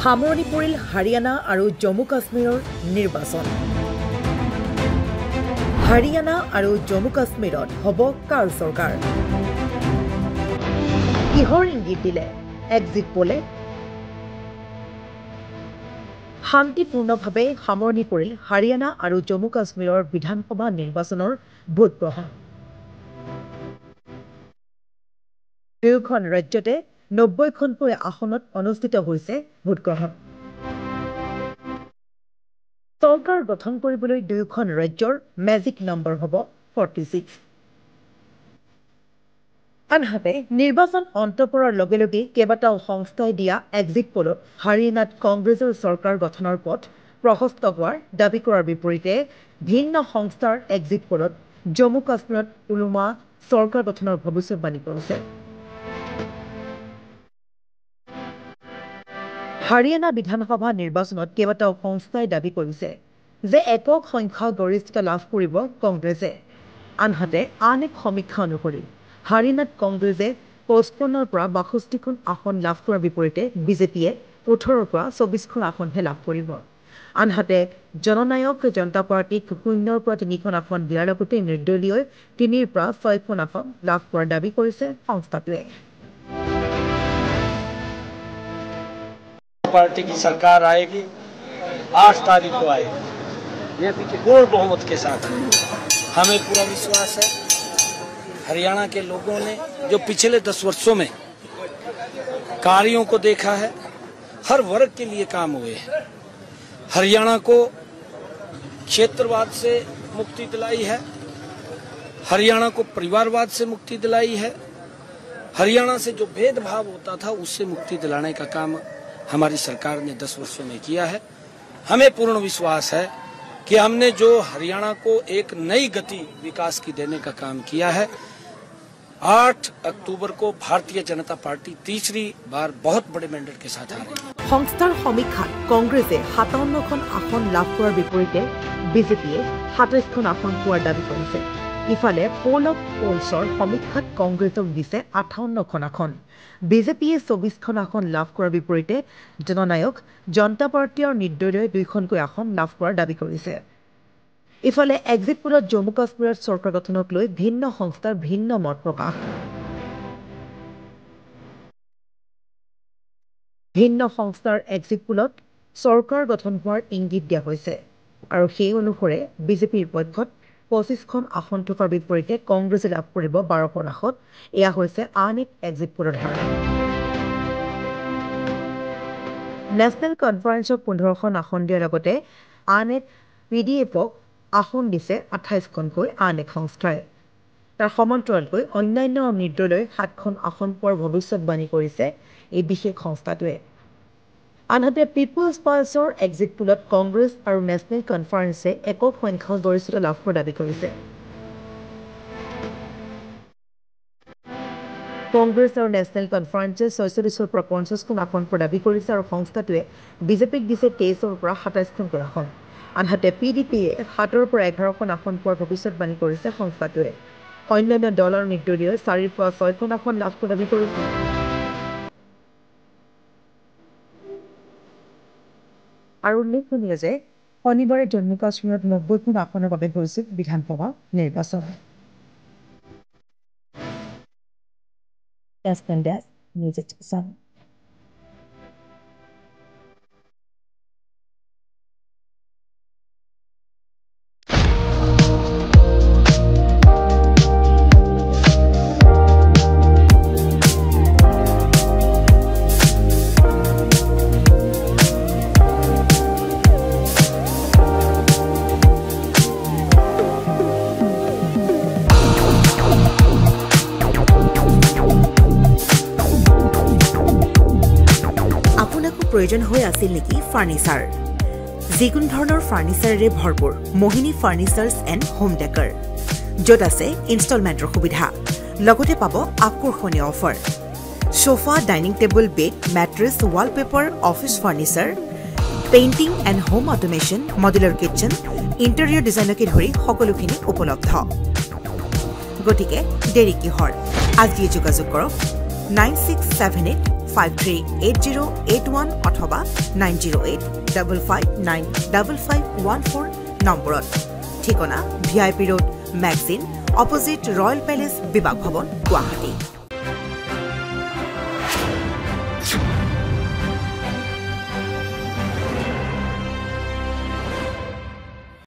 সামৰণি পৰিল হাৰিয়ানা আৰু জম্মু কাশ্মীৰৰ নিৰ্বাচন। হাৰিয়ানা আৰু জম্মু কাশ্মীৰত হ'ব কাৰ চৰকাৰ? কিহৰ ইংগিত দিলে এক্সিট পোলে? শান্তিপূৰ্ণভাৱে সামৰণি পৰিল হাৰিয়ানা আৰু জম্মু কাশ্মীৰৰ বিধানসভা নিৰ্বাচনৰ ভোটগ্ৰহণ। দুয়োখন ৰাজ্যতে 90খনকৈ আসনত অনুষ্ঠিত হৈছে ভোটগ্ৰহণ। চৰকাৰ গঠন কৰিবলৈ দুয়োখন ৰাজ্যৰ মেজিক নম্বৰ হ'ব 46। আনহাতে নিৰ্বাচন অন্ত পৰাৰ লগে লগে কেইবাটাও সংস্থাই দিয়া এক্সিট পোলত হাৰিয়ানাত কংগ্ৰেছৰ চৰকাৰ গঠনৰ পথ প্ৰশস্ত হোৱাৰ দাবী কৰাৰ বিপৰীতে ভিন্ন সংস্থাৰ এক্সিট পোলত জম্মু কাশ্মীৰত ওলোমা চৰকাৰ গঠনৰ ভৱিষ্যতবাণী কৰিছে। হাৰিয়ানা বিধানসভা নিৰ্বাচনত কেইবাটাও সংস্থাই দাবী কৰিছে যে একক সংখ্যাগৰিষ্ঠতা লাভ কৰিব কংগ্ৰেছে। আনহাতে আন এক সমীক্ষা অনুসৰি হাৰিয়ানাত কংগ্ৰেছে 55ৰ পৰা 62খন আসন লাভ কৰাৰ বিপৰীতে বিজেপিয়ে 18ৰ পৰা 24খন আসনহে লাভ কৰিব। আনহাতে জননায়ক জনতা পাৰ্টীক 0ৰ পৰা 3খন আসন দিয়াৰ লগতে নিৰ্দলীয় 3ৰ পৰা 6খন আসন লাভ কৰাৰ দাবী কৰিছে সংস্থাটোৱে। पार्टी की सरकार आएगी 8 तारीख को आएगी, ये पूर्ण बहुमत के साथ हमें पूरा विश्वास है। हरियाणा के लोगों ने जो पिछले 10 वर्षों में कार्यों को देखा है, हर वर्ग के लिए काम हुए हैं। हरियाणा को क्षेत्रवाद से मुक्ति दिलाई है, हरियाणा को परिवारवाद से मुक्ति दिलाई है, हरियाणा से जो भेदभाव होता था उससे मुक्ति दिलाने का काम हमारी सरकार ने 10 वर्षों में किया है। हमें पूर्ण विश्वास है कि हमने जो हरियाणा को एक नई गति विकास की देने का काम किया है। 8 अक्टूबर को भारतीय जनता पार्टी तीसरी बार बहुत बड़े मैंडेट के साथ आ रही है। সংস্থাৰ সমীক্ষাত কংগ্ৰেছে 57খন আসন লাভ কৰাৰ বিপৰীতে বিজেপিয়ে 27খন আসন পোৱাৰ দাবী কৰিছে। ইফালে পোল অফ পোলছৰ সমীক্ষাত কংগ্ৰেছক দিছে 58খন আসন, বিজেপিয়ে 24খন আসন লাভ কৰাৰ বিপৰীতে জননায়ক জনতা পাৰ্টী আৰু নিৰ্দলীয় 2খনকৈ আসন লাভ কৰাৰ দাবী কৰিছে। ইফালে এক্সিট পোলত জম্মু কাশ্মীৰত চৰকাৰ গঠনক লৈ ভিন্ন সংস্থাৰ ভিন্ন মত প্ৰকাশ। ভিন্ন সংস্থাৰ এক্সিট পোলত চৰকাৰ গঠন হোৱাৰ ইংগিত দিয়া হৈছে আৰু সেই অনুসৰি বিজেপিৰ পক্ষত 25খন আসন থকাৰ বিপৰীতে কংগ্ৰেছে লাভ কৰিব 12খন আসন। এয়া হৈছে আন এক এক্সিট পোলৰ ধাৰণা। নেশ্যনেল কনফাৰেন্সক 15খন আসন দিয়াৰ লগতে আন এক PDFক আসন দিছে 28খনকৈ আন এক সংস্থাই। তাৰ সমান্তৰালকৈ অন্যান্য নিৰ্দলীয় 7খন আসন পোৱাৰ ভৱিষ্যতবাণী কৰিছে এই বিশেষ সংস্থাটোৱে। আনহাতে পিপুলছ পালছৰ এক্সিট পোলত কংগ্ৰেছ আৰু নেশ্যনেল কনফাৰেন্সে একক সংখ্যাগৰিষ্ঠতা লাভ কৰাৰ দাবী কৰিছে। কংগ্ৰেছ আৰু নেশ্যনেল কনফাৰেন্সে 46ৰ পৰা 50খন আসন পোৱাৰ দাবী কৰিছে আৰু সংস্থাটোৱে বিজেপিক দিছে 23ৰ পৰা 27খনকৈ আসন। আনহাতে PDPয়ে 7ৰ পৰা 11খন আসন পোৱাৰ ভৱিষ্যতবাণী কৰিছে সংস্থাটোৱে। অন্যান্য দল আৰু নিৰ্দলীয় 4ৰ পৰা 6খন আসন লাভ কৰাৰ দাবী কৰিছে। আৰু উল্লেখনীয় যে শনিবাৰে জম্মু কাশ্মীৰত 90খন আসনৰ বাবে হৈছিল বিধানসভা নিৰ্বাচন। প্ৰয়োজন হৈ আছিল নেকি ফাৰ্নিচাৰ? যিকোনো ধৰণৰ ফাৰ্নিচাৰেৰে ভৰপূৰ মোহিনী ফাৰ্নিচাৰ্ছ এণ্ড হোম ডেকাৰ, য'ত আছে ইনষ্টলমেণ্টৰ সুবিধা, লগতে পাব আকৰ্ষণীয় offer. Sofa, dining table, bed, mattress, wallpaper, office furniture, painting and home automation, modular kitchen, interior ডিজাইনকে ধৰি সকলোখিনি উপলব্ধ। গতিকে দেৰি কিহৰ? আজিয়ে যোগাযোগ কৰক 9678 538081 অথবা 9085595514 নম্বৰত ঠিকনা VIP road magazine opposite royal palace বিভাগ ভৱন গুৱাহাটী।